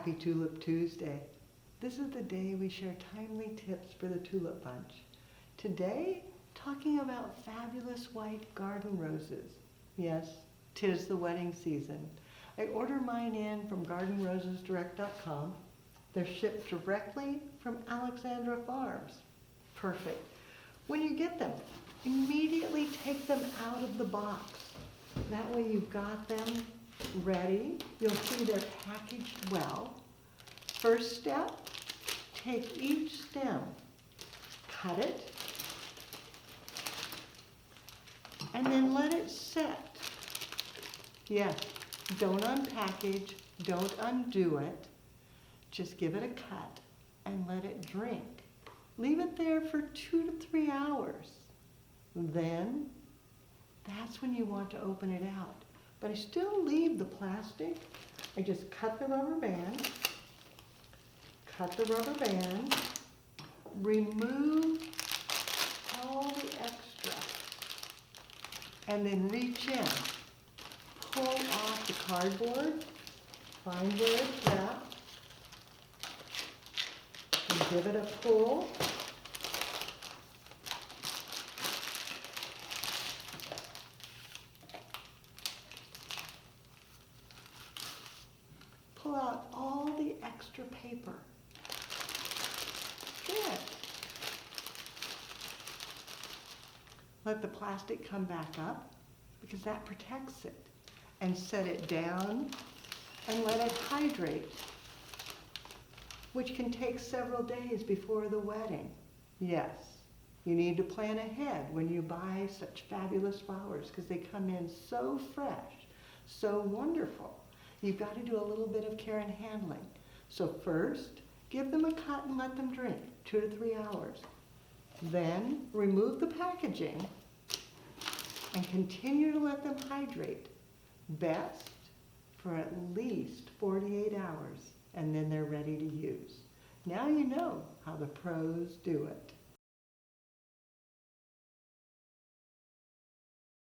Happy Tulip Tuesday. This is the day we share timely tips for the tulip bunch. Today, talking about fabulous white garden roses. Yes, 'tis the wedding season. I order mine in from gardenrosesdirect.com. They're shipped directly from Alexandra Farms. Perfect. When you get them, immediately take them out of the box. That way you've got them ready. You'll see they're packaged well. First step, take each stem, cut it, and then let it set. Yes, don't unpackage, don't undo it. Just give it a cut and let it drink. Leave it there for 2 to 3 hours. Then, that's when you want to open it out. But I still leave the plastic. I just cut the rubber band, remove all the extra, and then reach in. Pull off the cardboard, find where it's wrapped, and give it a pull. Pull out all the extra paper. Good. Let the plastic come back up because that protects it. And set it down and let it hydrate, which can take several days before the wedding. Yes, you need to plan ahead when you buy such fabulous flowers because they come in so fresh, so wonderful. You've got to do a little bit of care and handling. So first, give them a cut and let them drink 2 to 3 hours. Then remove the packaging and continue to let them hydrate. Best for at least 48 hours, and then they're ready to use. Now you know how the pros do it.